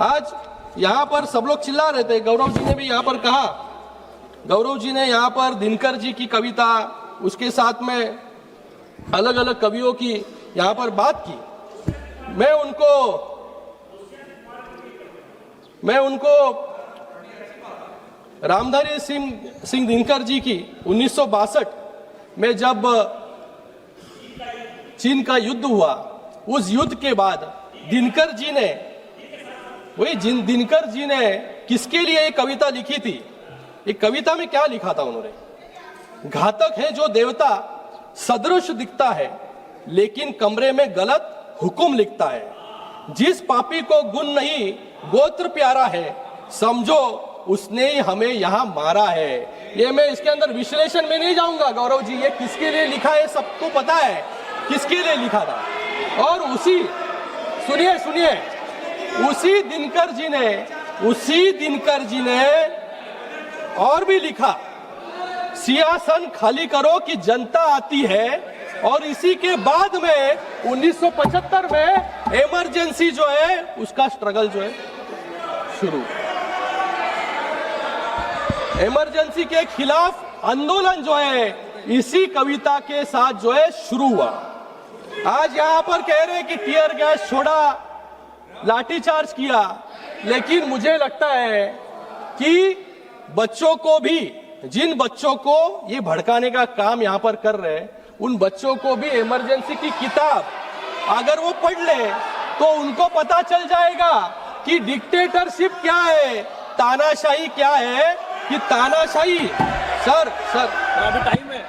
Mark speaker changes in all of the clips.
Speaker 1: आज यहाँ पर सब लोग चिल्ला रहे थे, गौरव जी ने भी यहाँ पर कहा, गौरव जी ने यहाँ पर दिनकर जी की कविता, उसके साथ में अलग अलग कवियों की यहाँ पर बात की। मैं उनको रामधारी सिंह दिनकर जी की 1962 में जब चीन का युद्ध हुआ, उस युद्ध के बाद दिनकर जी ने किसके लिए एक कविता लिखी थी। एक कविता में क्या लिखा था उन्होंने? घातक है जो देवता सदृश दिखता है, लेकिन कमरे में गलत हुक्म लिखता है। जिस पापी को गुण नहीं गोत्र प्यारा है, समझो उसने ही हमें यहाँ मारा है। ये मैं इसके अंदर विश्लेषण में नहीं जाऊंगा गौरव जी, ये किसके लिए लिखा है सबको पता है किसके लिए लिखा था। और सुनिए उसी दिनकर जी ने और भी लिखा, सियासन खाली करो कि जनता आती है। और इसी के बाद में 1975 में इमरजेंसी जो है उसका स्ट्रगल जो है शुरू, इमरजेंसी के खिलाफ आंदोलन जो है इसी कविता के साथ जो है शुरू हुआ। आज यहाँ पर कह रहे हैं कि टीयर गैस छोड़ा, लाठीचार्ज किया, लेकिन मुझे लगता है कि बच्चों को भी, जिन बच्चों को ये भड़काने का काम यहाँ पर कर रहे हैं, उन बच्चों को भी इमरजेंसी की किताब अगर वो पढ़ ले तो उनको पता चल जाएगा कि डिक्टेटरशिप क्या है, तानाशाही क्या है। कि तानाशाही सर अभी टाइम है,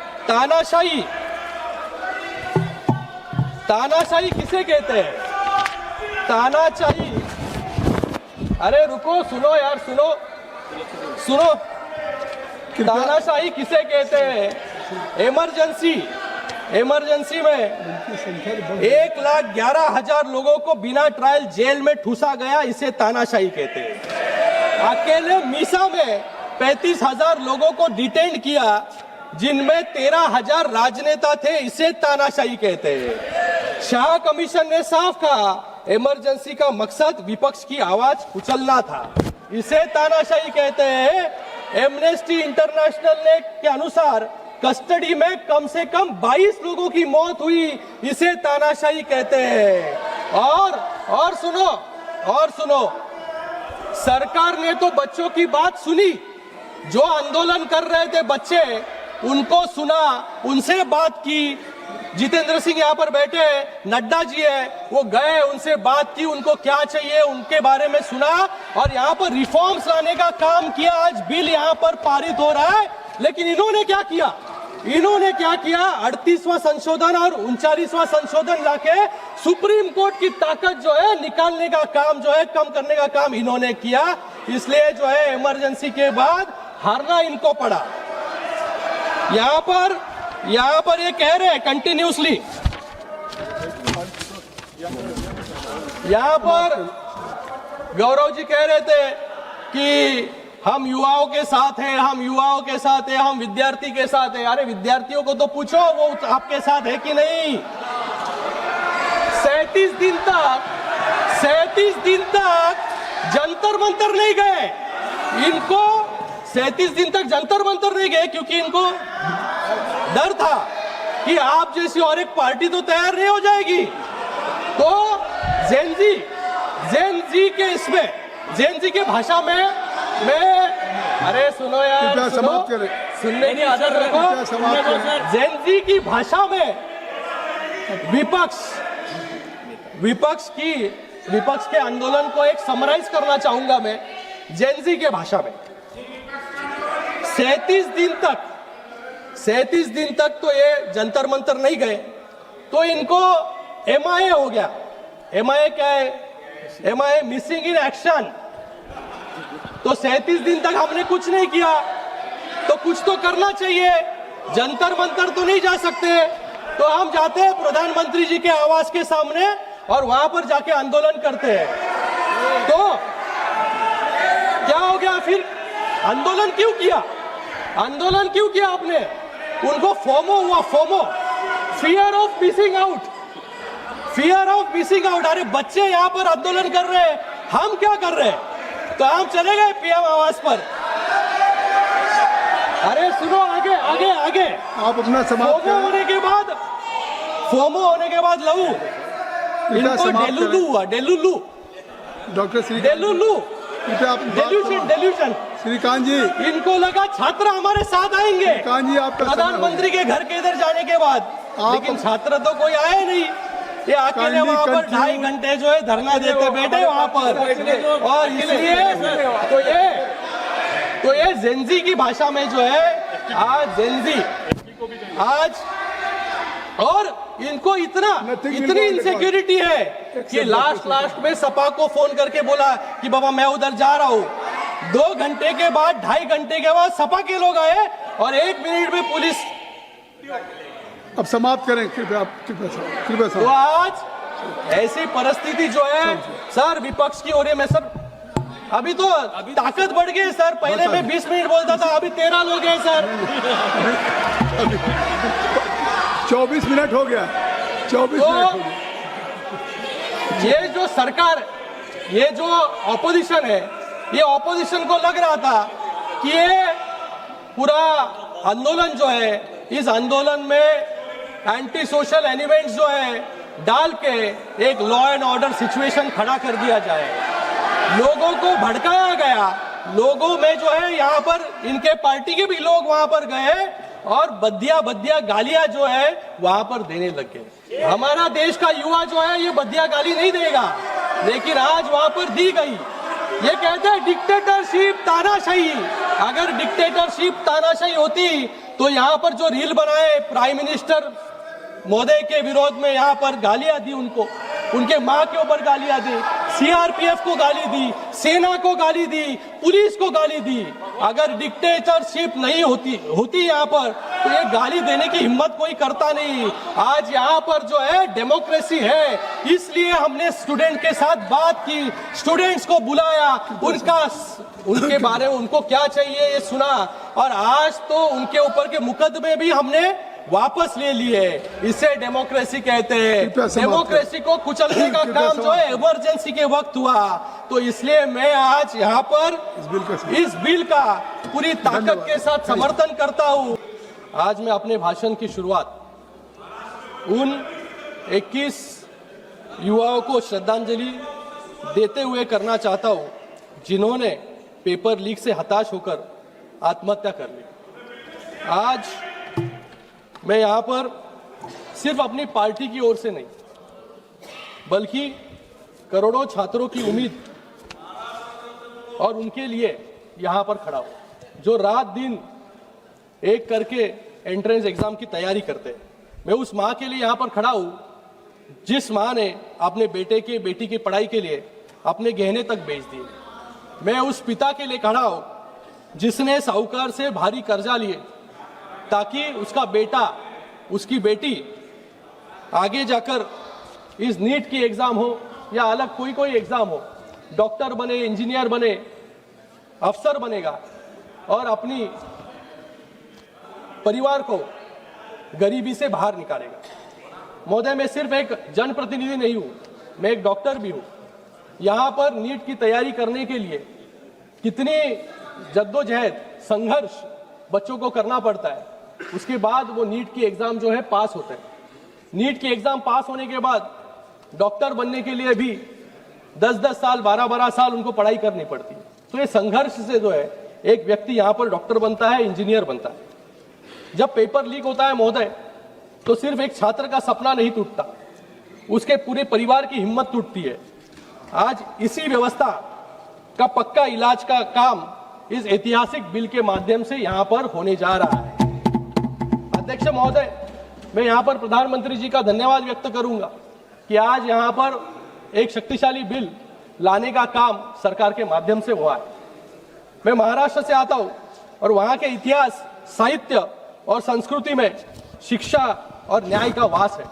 Speaker 1: तानाशाही किसे कहते हैं? तानाशाही, अरे रुको, सुनो यार, सुनो, तानाशाही किसे कहते हैं? इमरजेंसी में 1,11,000 लोगों को बिना ट्रायल जेल में ठूसा गया, इसे तानाशाही कहते हैं। अकेले मीसा में 35,000 लोगों को डिटेन किया, जिनमें 13,000 राजनेता थे, इसे तानाशाही कहते हैं। शाह कमीशन ने साफ कहा, इमरजेंसी का मकसद विपक्ष की आवाज कुचलना था, इसे तानाशाही कहते हैं। एमनेस्टी इंटरनेशनल ने के अनुसार कस्टडी में कम से कम 22 लोगों की मौत हुई, इसे तानाशाही कहते हैं। और सुनो, सरकार ने तो बच्चों की बात सुनी, जो आंदोलन कर रहे थे बच्चे, उनको सुना, उनसे बात की। जितेंद्र सिंह यहाँ पर बैठे, नड्डा जी है, वो गए, उनसे बात की, उनको क्या चाहिए उनके बारे में सुना और यहाँ पर रिफॉर्म्स लाने का काम किया। आज बिल यहाँ पर पारित हो रहा है, लेकिन इन्होंने क्या किया? 38वां संशोधन और 39वां संशोधन लाके सुप्रीम कोर्ट की ताकत जो है निकालने का काम जो है, कम करने का काम इन्होंने किया। इसलिए जो है इमरजेंसी के बाद हारना इनको पड़ा। यहाँ पर ये कह रहे हैं कंटिन्यूसली, यहाँ पर गौरव जी कह रहे थे कि हम युवाओं के साथ हैं, हम विद्यार्थी के साथ हैं। अरे विद्यार्थियों को तो पूछो वो आपके साथ है कि नहीं। 37 दिन तक जंतर मंतर नहीं गए, इनको 37 दिन तक जंतर मंतर नहीं गए, क्योंकि इनको डर था कि आप जैसी और एक पार्टी तो तैयार नहीं हो जाएगी। तो जेन जी के भाषा में अरे सुनो यार, सुनने की आदत रखो। जेन जी की भाषा में विपक्ष के आंदोलन को एक समराइज करना चाहूंगा मैं। जेन जी के भाषा में 37 दिन तक तो ये जंतर मंतर नहीं गए, तो इनको MIA हो गया। MIA क्या है? MIA missing in action. तो 37 दिन तक हमने कुछ नहीं किया, तो कुछ तो करना चाहिए। जंतर मंतर तो नहीं जा सकते, तो हम जाते हैं प्रधानमंत्री जी के आवास के सामने और वहां पर जाके आंदोलन करते हैं। तो क्या हो गया फिर? आंदोलन क्यों किया आपने? उनको फोमो हुआ, फियर ऑफ मिसिंग आउट। अरे बच्चे यहाँ पर आंदोलन कर रहे हैं, हम क्या कर रहे हैं? तो हम चले गए पीएम आवास पर। अरे सुनो, आगे आगे आगे
Speaker 2: आप अपना समाप्त
Speaker 1: फोमो होने के बाद लहू, इनको डेलुलू हुआ, डेलुलू,
Speaker 2: डॉक्टर श्री
Speaker 1: डेलुलू,
Speaker 2: कृपया आप
Speaker 1: डेल्यूशन।
Speaker 2: श्रीकांत जी,
Speaker 1: इनको लगा छात्र हमारे साथ आएंगे
Speaker 2: श्रीकांत जी आपका
Speaker 1: प्रधानमंत्री के घर के इधर जाने के बाद, लेकिन छात्र तो कोई आए नहीं। ये अकेले वहां पर 2.5 घंटे जो है धरना देते बैठे वहां पर। और इसलिए तो ये जेनजी की भाषा में जो है आज जेनजी आज, और इनको इतनी इनसिक्योरिटी है कि लास्ट में सपा को फोन करके बोला कि बाबा मैं उधर जा रहा हूं। 2 घंटे के बाद, 2.5 घंटे के बाद सपा के लोग आए और 1 मिनट में पुलिस।
Speaker 2: अब समाप्त करें कृपया
Speaker 1: तो आज ऐसी परिस्थिति जो है सर विपक्ष की हो रही है। मैं सर अभी तो ताकत बढ़ गई सर, पहले मैं 20 मिनट बोलता था, अभी 13 लोग हैं सर।
Speaker 2: 24 मिनट हो गया, 24 मिनट हो गया।
Speaker 1: ये जो सरकार, ये जो ऑपोजिशन है, ये ऑपोजिशन को लग रहा था कि ये पूरा आंदोलन जो है, इस आंदोलन में एंटी सोशल एलिमेंट्स जो है डाल के एक लॉ एंड ऑर्डर सिचुएशन खड़ा कर दिया जाए। लोगों को भड़काया गया, लोगों में जो है यहाँ पर इनके पार्टी के भी लोग वहां पर गए और बदिया गालियां जो है वहां पर देने लगे। हमारा देश का युवा जो है ये बदिया गाली नहीं देगा, लेकिन आज वहां पर दी गई। ये कहते हैं डिक्टेटरशिप, तानाशाही। अगर डिक्टेटरशिप, तानाशाही होती तो यहाँ पर जो रील बनाए प्राइम मिनिस्टर महोदय के विरोध में, यहाँ पर गालियां दी उनको, उनके मां के ऊपर गालियां दी, सीआरपीएफ को गाली दी, सेना को गाली दी, पुलिस को गाली दी। अगर डिक्टेटरशिप नहीं होती यहाँ पर तो ये गाली देने की हिम्मत कोई करता नहीं। आज यहाँ पर जो है डेमोक्रेसी है, इसलिए हमने स्टूडेंट के साथ बात की, स्टूडेंट्स को बुलाया, उनके बारे में उनको क्या चाहिए ये सुना, और आज तो उनके ऊपर के मुकदमे भी हमने वापस ले लिए। इसे डेमोक्रेसी कहते हैं। डेमोक्रेसी को कुचलने का काम जो है इमरजेंसी के वक्त हुआ। तो इसलिए मैं आज यहाँ पर इस बिल का पूरी ताकत के साथ समर्थन करता हूँ। आज मैं अपने भाषण की शुरुआत उन 21 युवाओं को श्रद्धांजलि देते हुए करना चाहता हूँ जिन्होंने पेपर लीक से हताश होकर आत्महत्या कर ली। आज मैं यहाँ पर सिर्फ अपनी पार्टी की ओर से नहीं, बल्कि करोड़ों छात्रों की उम्मीद और उनके लिए यहाँ पर खड़ा हूँ, जो रात दिन एक करके एंट्रेंस एग्जाम की तैयारी करते हैं। मैं उस माँ के लिए यहाँ पर खड़ा हूँ जिस माँ ने अपने बेटी की पढ़ाई के लिए अपने गहने तक बेच दिए। मैं उस पिता के लिए खड़ा हूँ जिसने साहूकार से भारी कर्जा लिए ताकि उसका बेटा, उसकी बेटी आगे जाकर इस नीट की एग्जाम हो या अलग कोई एग्जाम हो, डॉक्टर बने, इंजीनियर बने, अफसर बनेगा और अपनी परिवार को गरीबी से बाहर निकालेगा। महोदय, मैं सिर्फ एक जनप्रतिनिधि नहीं हूं, मैं एक डॉक्टर भी हूं। यहां पर नीट की तैयारी करने के लिए कितनी जद्दोजहद, संघर्ष बच्चों को करना पड़ता है, उसके बाद वो नीट की एग्जाम जो है पास होते हैं। नीट की एग्जाम पास होने के बाद डॉक्टर बनने के लिए भी 10-10 साल, 12-12 साल उनको पढ़ाई करनी पड़ती है। तो ये संघर्ष से जो है एक व्यक्ति यहाँ पर डॉक्टर बनता है, इंजीनियर बनता है। जब पेपर लीक होता है महोदय, तो सिर्फ एक छात्र का सपना नहीं टूटता, उसके पूरे परिवार की हिम्मत टूटती है। आज इसी व्यवस्था का पक्का इलाज का काम इस ऐतिहासिक बिल के माध्यम से यहाँ पर होने जा रहा है। अध्यक्ष महोदय, मैं यहाँ पर प्रधानमंत्री जी का धन्यवाद व्यक्त करूंगा कि आज यहाँ पर एक शक्तिशाली बिल लाने का काम सरकार के माध्यम से हुआ है। मैं महाराष्ट्र से आता हूं और वहां के इतिहास, साहित्य और संस्कृति में शिक्षा और न्याय का वास है।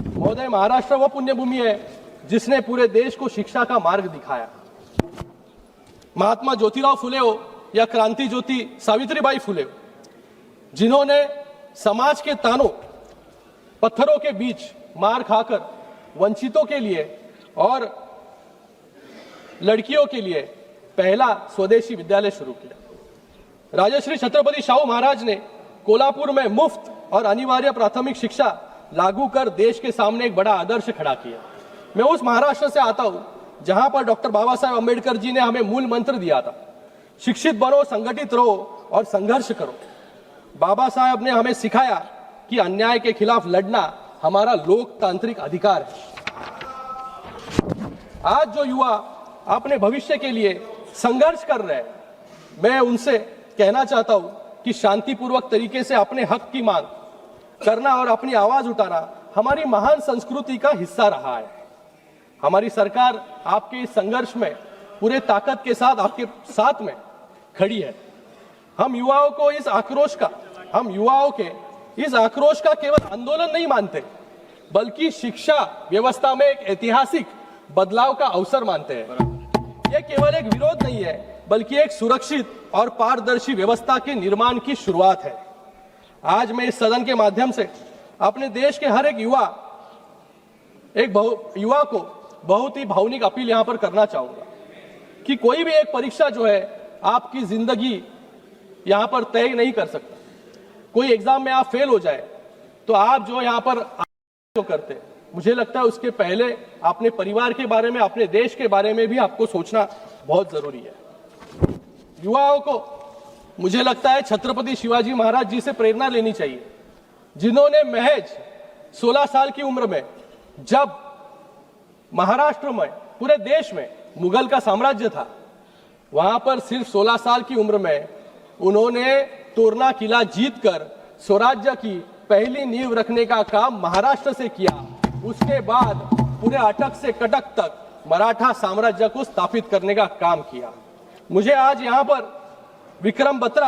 Speaker 1: महोदय, महाराष्ट्र वह पुण्यभूमि है जिसने पूरे देश को शिक्षा का मार्ग दिखाया। महात्मा ज्योतिराव फुले हो या क्रांति ज्योति सावित्रीबाई फुले हो, जिन्होंने समाज के तानों पत्थरों के बीच मार खाकर वंचितों के लिए और लड़कियों के लिए पहला स्वदेशी विद्यालय शुरू किया। राजश्री छत्रपति शाहू महाराज ने कोल्हापुर में मुफ्त और अनिवार्य प्राथमिक शिक्षा लागू कर देश के सामने एक बड़ा आदर्श खड़ा किया। मैं उस महाराष्ट्र से आता हूं जहां पर डॉक्टर बाबा साहेब अम्बेडकर जी ने हमें मूल मंत्र दिया था, शिक्षित बनो, संगठित रहो और संघर्ष करो। बाबा साहेब ने हमें सिखाया कि अन्याय के खिलाफ लड़ना हमारा लोकतांत्रिक अधिकार है। आज जो युवा अपने भविष्य के लिए संघर्ष कर रहे हैं, मैं उनसे कहना चाहता हूं कि शांतिपूर्वक तरीके से अपने हक की मांग करना और अपनी आवाज उठाना हमारी महान संस्कृति का हिस्सा रहा है। हमारी सरकार आपके इस संघर्ष में पूरे ताकत के साथ आपके साथ में खड़ी है। हम युवाओं के इस आक्रोश का केवल आंदोलन नहीं मानते, बल्कि शिक्षा व्यवस्था में एक ऐतिहासिक बदलाव का अवसर मानते हैं। यह केवल एक विरोध नहीं है, बल्कि एक सुरक्षित और पारदर्शी व्यवस्था के निर्माण की शुरुआत है। आज मैं इस सदन के माध्यम से अपने देश के हर एक युवा को बहुत ही भावनिक अपील यहां पर करना चाहूंगा कि कोई भी एक परीक्षा जो है आपकी जिंदगी यहां पर तय नहीं कर सकता। कोई एग्जाम में आप फेल हो जाए तो आप जो यहां पर जो करते हैं, मुझे लगता है उसके पहले अपने परिवार के बारे में, अपने देश के बारे में भी आपको सोचना बहुत जरूरी है। युवाओं को मुझे लगता है छत्रपति शिवाजी महाराज जी से प्रेरणा लेनी चाहिए, जिन्होंने महज 16 साल की उम्र में, जब महाराष्ट्र में, पूरे देश में मुगल का साम्राज्य था, वहां पर सिर्फ 16 साल की उम्र में उन्होंने तोरना किला जीतकर स्वराज्य की पहली नींव रखने का काम महाराष्ट्र से किया। उसके बाद पूरे अटक से कटक तक मराठा साम्राज्य को स्थापित करने का काम किया। मुझे आज यहाँ पर विक्रम बत्रा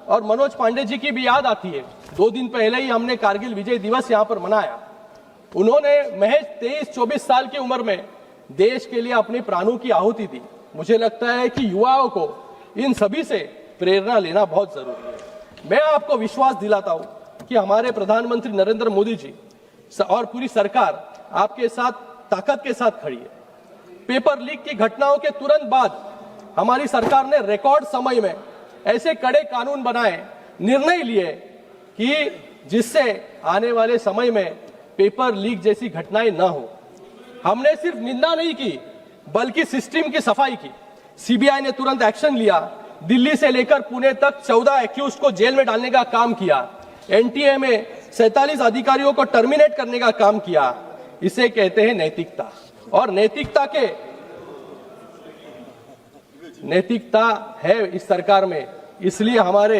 Speaker 1: और मनोज पांडे जी की भी याद आती है। 2 दिन पहले ही हमने कारगिल विजय दिवस यहाँ पर मनाया। उन्होंने महज 23-24 साल की उम्र में देश के लिए अपने प्राणों की आहुति दी। मुझे लगता है कि युवाओं को इन सभी से प्रेरणा लेना बहुत जरूरी है। मैं आपको विश्वास दिलाता हूं कि हमारे प्रधानमंत्री नरेंद्र मोदी जी और पूरी सरकार आपके साथ ताकत के साथ खड़ी है। पेपर लीक की घटनाओं के तुरंत बाद हमारी सरकार ने रिकॉर्ड समय में ऐसे कड़े कानून बनाए, निर्णय लिए कि जिससे आने वाले समय में पेपर लीक जैसी घटनाएं न हो। हमने सिर्फ निंदा नहीं की, बल्कि सिस्टम की सफाई की। सीबीआई ने तुरंत एक्शन लिया। दिल्ली से लेकर पुणे तक 14 एक्यूज को जेल में डालने का काम किया। एनटीए में 47 अधिकारियों को टर्मिनेट करने का काम किया। इसे कहते हैं नैतिकता। और नैतिकता है इस सरकार में, इसलिए हमारे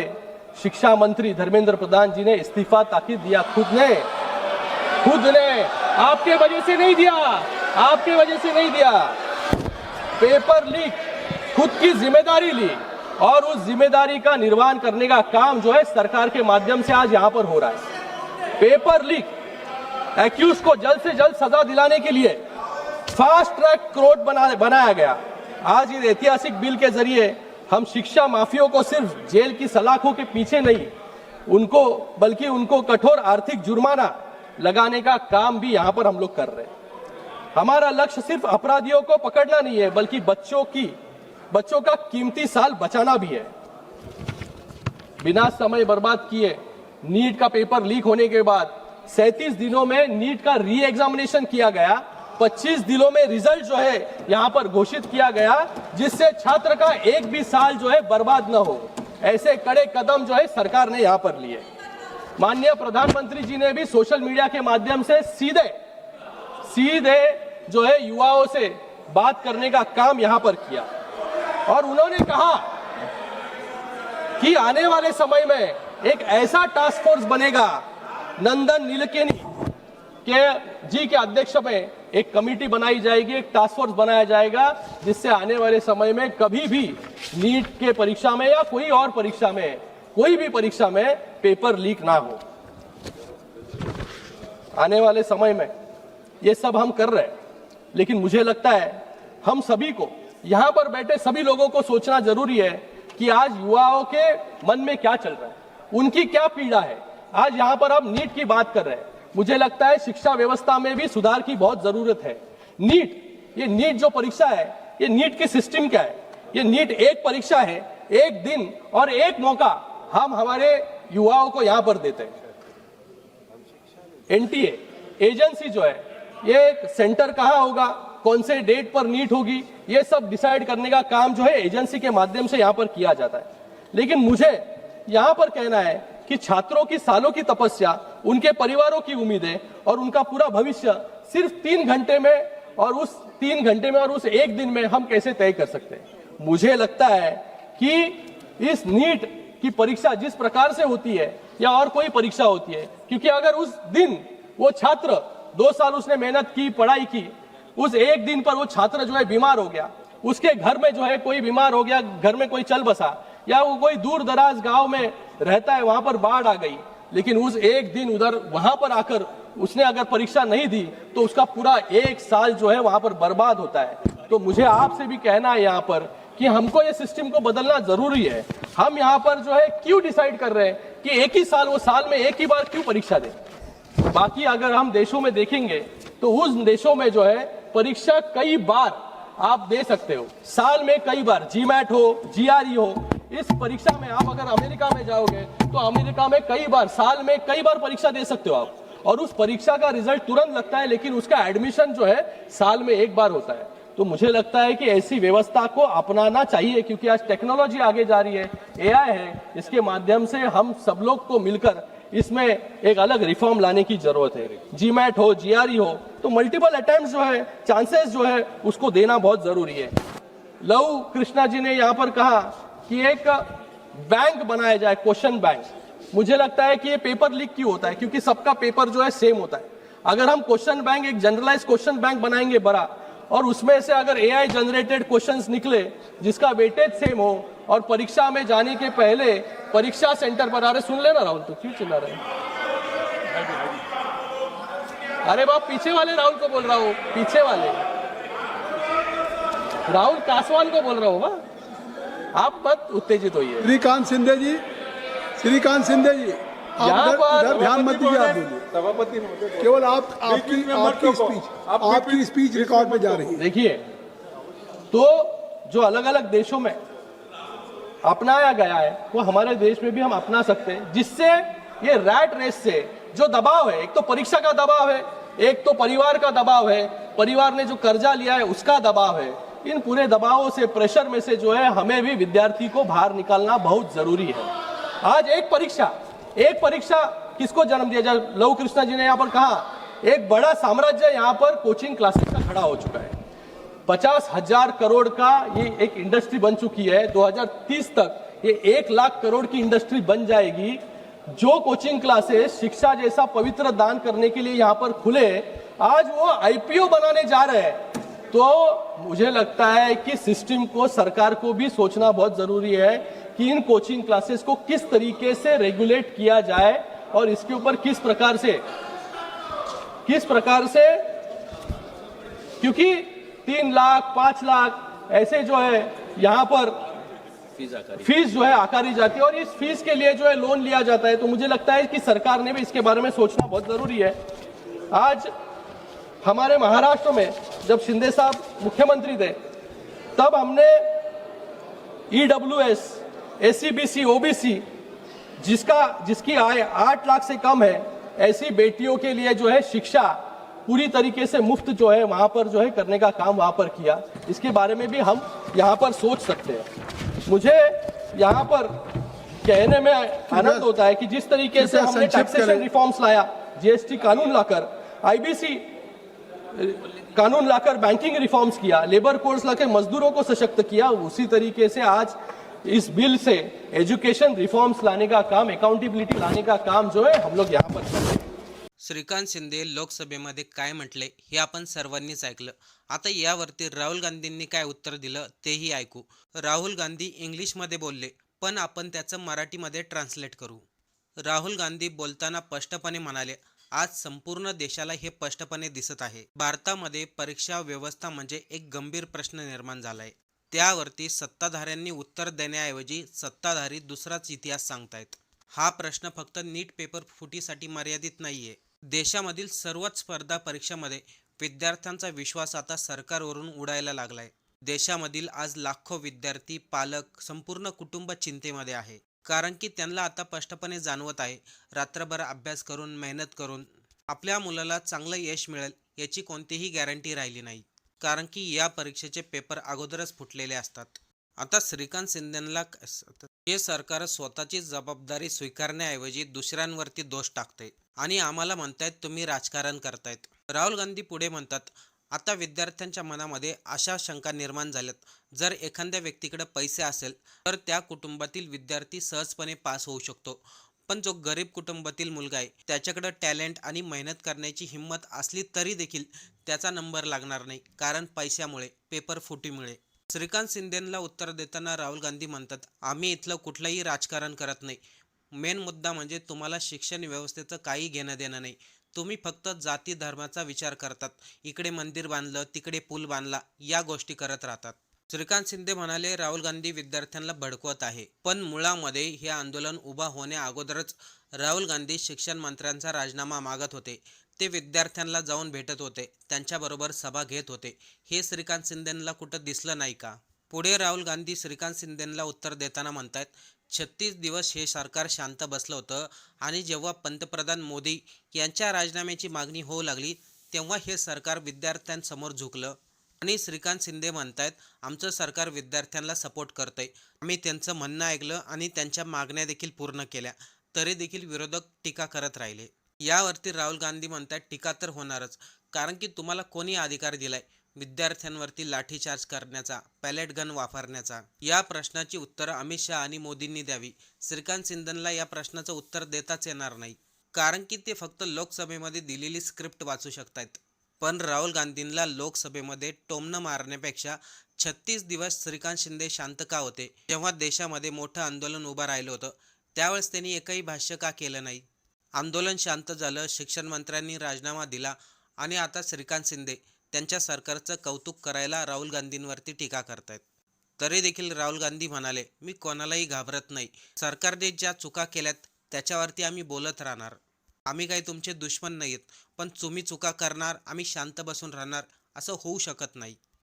Speaker 1: शिक्षा मंत्री धर्मेंद्र प्रधान जी ने इस्तीफा ताकि दिया। खुद ने आपके वजह से नहीं दिया। पेपर लीक खुद की जिम्मेदारी ली और उस जिम्मेदारी का निर्वहन करने का काम जो है सरकार के माध्यम से आज यहां पर हो रहा है। पेपर लीक एक्यूज को जल्द से जल्द सजा दिलाने के लिए फास्ट ट्रैक कोर्ट बनाया गया। आज इस ऐतिहासिक बिल के जरिए हम शिक्षा माफियों को सिर्फ जेल की सलाखों के पीछे नहीं, बल्कि उनको कठोर आर्थिक जुर्माना लगाने का काम भी यहां पर हम लोग कर रहे हैं। हमारा लक्ष्य सिर्फ अपराधियों को पकड़ना नहीं है, बल्कि बच्चों का कीमती साल बचाना भी है। बिना समय बर्बाद किए नीट का पेपर लीक होने के बाद 37 दिनों में नीट का री एग्जामिनेशन किया गया। 25 दिनों में रिजल्ट जो है यहां पर घोषित किया गया, जिससे छात्र का एक भी साल जो है बर्बाद न हो। ऐसे कड़े कदम जो है सरकार ने यहां पर लिए। माननीय प्रधानमंत्री जी ने भी सोशल मीडिया के माध्यम से सीधे जो है युवाओं से बात करने का काम यहां पर किया और उन्होंने कहा कि आने वाले समय में एक ऐसा टास्क फोर्स बनेगा, नंदन नीलकेनी जी के अध्यक्ष में एक कमेटी बनाई जाएगी, एक टास्क फोर्स बनाया जाएगा, जिससे आने वाले समय में कभी भी नीट के परीक्षा में या कोई और परीक्षा में, कोई भी परीक्षा में पेपर लीक ना हो। आने वाले समय में ये सब हम कर रहे हैं, लेकिन मुझे लगता है हम सभी को, यहां पर बैठे सभी लोगों को सोचना जरूरी है कि आज युवाओं के मन में क्या चल रहा है, उनकी क्या पीड़ा है। आज यहां पर हम नीट की बात कर रहे हैं। मुझे लगता है शिक्षा व्यवस्था में भी सुधार की बहुत जरूरत है। नीट जो परीक्षा है, ये नीट की सिस्टम क्या है? ये नीट एक परीक्षा है, एक दिन और एक मौका हम हमारे युवाओं को यहां पर देते हैं। एनटीए एजेंसी जो है, ये सेंटर कहां होगा, कौन से डेट पर नीट होगी, ये सब डिसाइड करने का काम जो है एजेंसी के माध्यम से यहां पर किया जाता है। लेकिन मुझे यहां पर कहना है कि छात्रों की सालों की तपस्या, उनके परिवारों की उम्मीदें और उनका पूरा भविष्य सिर्फ 3 घंटे में और उस 3 घंटे में और उस एक दिन में हम कैसे तय कर सकते हैं? मुझे लगता है कि इस नीट की परीक्षा जिस प्रकार से होती है या और कोई परीक्षा होती है, क्योंकि अगर उस दिन वो छात्र 2 साल उसने मेहनत की, पढ़ाई की, उस एक दिन पर वो छात्र जो है बीमार हो गया, उसके घर में जो है कोई बीमार हो गया, घर में कोई चल बसा, या वो कोई दूर दराज गांव में रहता है, वहां पर बाढ़ आ गई, लेकिन उस एक दिन उधर वहां पर आकर उसने अगर परीक्षा नहीं दी तो उसका पूरा 1 साल जो है वहां पर बर्बाद होता है। तो मुझे आपसे भी कहना है यहाँ पर कि हमको ये सिस्टम को बदलना जरूरी है। हम यहाँ पर जो है क्यों डिसाइड कर रहे हैं कि एक ही साल, वो साल में एक ही बार क्यों परीक्षा दें? बाकी अगर हम देशों में देखेंगे तो उस देशों में जो है परीक्षा कई बार आप दे सकते हो, साल में कई बार, जीमैट हो, जीआरई हो। इस परीक्षा में आप अगर अमेरिका में जाओगे तो अमेरिका में कई बार, साल में कई बार परीक्षा दे सकते हो आप, और उस परीक्षा का रिजल्ट तुरंत लगता है, लेकिन उसका एडमिशन जो है साल में एक बार होता है। तो मुझे लगता है कि ऐसी व्यवस्था को अपनाना चाहिए, क्योंकि आज टेक्नोलॉजी आगे जा रही है, एआई है, इसके माध्यम से हम सब लोग को मिलकर इसमें एक अलग रिफॉर्म लाने की जरूरत है। जीमैट हो, जीआरई हो, तो मल्टीपल अटेम्प्ट जो है, चांसेस जो है, उसको देना बहुत जरूरी है। लव कृष्णा जी ने यहाँ पर कहा कि एक बैंक बनाया जाए, क्वेश्चन बैंक। मुझे लगता है कि ये पेपर लीक क्यों होता है? क्योंकि सबका पेपर जो है सेम होता है। अगर हम क्वेश्चन बैंक, एक जनरलाइज क्वेश्चन बैंक बनाएंगे बड़ा, और उसमें से अगर एआई जनरेटेड क्वेश्चंस निकले जिसका वेटेज सेम हो, और परीक्षा में जाने के पहले परीक्षा सेंटर पर, अरे सुन लेना राहुल, तो क्यों चिल्ला रहे हैं? अरे बाप, पीछे वाले राहुल को बोल रहा हूँ, पीछे वाले राहुल कासवान को बोल रहा हूँ बा। आप मत उत्तेजित होइए।
Speaker 2: श्रीकांत शिंदे जी, श्रीकांत शिंदे जी,
Speaker 1: यहाँ
Speaker 2: आप
Speaker 1: पर
Speaker 2: उधर ध्यान मत दीजिए, आप बोलिए।
Speaker 3: सभापति महोदय,
Speaker 2: केवल आपकी स्पीच रिकॉर्ड में जा रही है।
Speaker 1: देखिए, तो जो अलग अलग देशों में अपनाया गया है वो हमारे देश में भी हम अपना सकते हैं, जिससे ये रैट रेस से जो दबाव है, एक तो परीक्षा का दबाव है, एक तो परिवार का दबाव है, परिवार ने जो कर्जा लिया है उसका दबाव है, इन पूरे दबावों से, प्रेशर में से जो है हमें भी विद्यार्थी को बाहर निकालना बहुत जरूरी है। आज एक परीक्षा किसको जन्म दिया जाए? लव कृष्णा जी ने यहाँ पर कहा, एक बड़ा साम्राज्य यहाँ पर कोचिंग क्लासेस का खड़ा हो चुका है। 50,000 करोड़ का ये एक इंडस्ट्री बन चुकी है। 2030 तक ये 1 लाख करोड़ की इंडस्ट्री बन जाएगी। जो कोचिंग क्लासेस शिक्षा जैसा पवित्र दान करने के लिए यहाँ पर खुले, आज वो आईपीओ बनाने जा रहे हैं। तो मुझे लगता है कि सिस्टम को, सरकार को भी सोचना बहुत जरूरी है कि इन कोचिंग क्लासेस को किस तरीके से रेगुलेट किया जाए और इसके ऊपर किस प्रकार से, क्योंकि 3 लाख 5 लाख ऐसे जो है यहाँ पर फीस जो है आकारी जाती है, और इस फीस के लिए जो है लोन लिया जाता है। तो मुझे लगता है कि सरकार ने भी इसके बारे में सोचना बहुत जरूरी है। आज हमारे महाराष्ट्र में जब शिंदे साहब मुख्यमंत्री थे, तब हमने ईडब्ल्यूएस, एससीबीसी, ओबीसी, जिसकी आय 8 लाख से कम है, ऐसी बेटियों के लिए जो है शिक्षा पूरी तरीके से मुफ्त जो है वहां पर जो है करने का काम वहां पर किया। इसके बारे में भी हम यहाँ पर सोच सकते हैं। मुझे यहाँ पर कहने में आनंद होता है कि जिस तरीके से हमने टैक्सेशन रिफॉर्म्स लाया, जीएसटी कानून लाकर, आईबीसी कानून लाकर बैंकिंग रिफॉर्म्स किया, लेबर कोड्स लाकर मजदूरों को सशक्त किया, उसी तरीके से आज इस बिल से एजुकेशन रिफॉर्म्स लाने का काम, अकाउंटेबिलिटी लाने का काम जो है हम लोग यहाँ पर कर रहे हैं।
Speaker 4: श्रीकांत शिंदे लोकसभेमध्ये काय म्हटले हे आपण सर्वांनीच ऐकलं। आता यावरती राहुल गांधींनी काय उत्तर दिलं तेही ऐकू। राहुल गांधी इंग्लिशमध्ये बोलले, पण आपण त्याचं मराठीमध्ये ट्रान्सलेट करू। राहुल गांधी बोलताना स्पष्टपणे म्हणाले, आज संपूर्ण देशाला हे स्पष्टपणे दिसत आहे, भारतामध्ये परीक्षा व्यवस्था म्हणजे एक गंभीर प्रश्न निर्माण झालाय। त्यावरती सत्ताधाऱ्यांनी उत्तर देण्याऐवजी सत्ताधारी दुसराच इतिहास सांगतायत। हा प्रश्न फक्त नीट पेपर फुटीसाठी मर्यादित नाहीये। देशामधील सर्वच स्पर्धा परीक्षांमध्ये विद्यार्थ्यांचा विश्वास आता सरकारवरून उडायला लागलाय। देशामधील आज लाखो विद्यार्थी, पालक, संपूर्ण कुटुंब चिंतेमध्ये आहे. कारण की त्यांना आता स्पष्टपणे जाणवत आहे, रात्रभर अभ्यास करून, मेहनत करून आपल्या मुलाला चांगलं यश मिळेल याची कोणतीही गॅरंटी राहिली नाही. कारण की या परीक्षेचे पेपर अगोदरच फुटलेले असतात. आता श्रीकांत शिंदेंना हे सरकार स्वतःची जबाबदारी स्वीकारण्याऐवजी दुसऱ्यांवरती दोष टाकते आणि आम्हाला म्हणतायत तुम्ही राजकारण करतायत. राहुल गांधी पुढे म्हणतात, आता विद्यार्थ्यांच्या मनामध्ये अशा शंका निर्माण झाल्यात, जर एखाद्या व्यक्तीकडे पैसे असेल तर त्या कुटुंबातील विद्यार्थी सहजपणे पास होऊ शकतो. पण जो गरीब कुटुंबातील मुलगा आहे त्याच्याकडे टॅलेंट आणि मेहनत करण्याची हिंमत असली तरी देखील त्याचा नंबर लागणार नाही, कारण पैशामुळे, पेपर फुटीमुळे. श्रीकांत शिंदेंना उत्तर देताना राहुल गांधी म्हणतात, आम्ही इथलं कुठलंही राजकारण करत नाही. मेन मुद्दा म्हणजे तुम्हाला शिक्षण व्यवस्थेचं काही घेणं देणं नाही. तुम्ही फक्त जाती धर्माचा विचार करतात. इकडे मंदिर बांधलं, तिकडे पूल बांधला, या गोष्टी करत राहतात. श्रीकांत शिंदे म्हणाले, राहुल गांधी विद्यार्थ्यांना भडकवत आहे. पण मुळामध्ये हे आंदोलन उभा होण्या अगोदरच राहुल गांधी शिक्षण मंत्र्यांचा राजीनामा मागत होते. ते विद्यार्थ्यांना जाऊन भेटत होते, त्यांच्याबरोबर सभा घेत होते. हे श्रीकांत शिंदेंना कुठं दिसलं नाही का? पुढे राहुल गांधी श्रीकांत शिंदेंना उत्तर देताना म्हणतात, 36 दिवस हे सरकार शांत बसलं होतं आणि जेव्हा पंतप्रधान मोदी यांच्या राजीनाम्याची मागणी होऊ लागली तेव्हा हे सरकार विद्यार्थ्यांसमोर झुकलं. आणि श्रीकांत शिंदे म्हणतायत, आमचं सरकार विद्यार्थ्यांना सपोर्ट करतंय. आम्ही त्यांचं म्हणणं ऐकलं आणि त्यांच्या मागण्या देखील पूर्ण केल्या. तरी देखील विरोधक टीका करत राहिले. यावरती राहुल गांधी म्हणतात, टीका तर होणारच, कारण की तुम्हाला कोणी अधिकार दिलाय विद्यार्थ्यांवरती लाठीचार्ज करण्याचा, पॅलेट गन वापरण्याचा? या प्रश्नाची उत्तरं अमित शहा आणि मोदींनी द्यावी. श्रीकांत शिंदेंना या प्रश्नाचं उत्तर देताच येणार नाही, कारण की ते फक्त लोकसभेमध्ये दिलेली स्क्रिप्ट वाचू शकतात. पण राहुल गांधींना लोकसभेमध्ये टोमणं मारण्यापेक्षा 36 दिवस श्रीकांत शिंदे शांत का होते? जेव्हा देशामध्ये मोठं आंदोलन उभं राहिलं होतं त्यावेळेस त्यांनी एकही भाष्य का केलं नाही? आंदोलन शांत झालं, शिक्षण मंत्र्यांनी राजीनामा दिला आणि आता श्रीकांत शिंदे त्यांच्या सरकारचं कौतुक करायला राहुल गांधींवरती टीका करतायत. तरी देखील राहुल गांधी म्हणाले, मी कोणालाही घाबरत नाही. सरकारने ज्या चुका केल्यात त्याच्यावरती आम्ही बोलत राहणार. आम्ही काही तुमचे दुश्मन नाहीत, पण तुम्ही चुका करणार, आम्ही शांत बसून राहणार असं होऊ शकत नाही.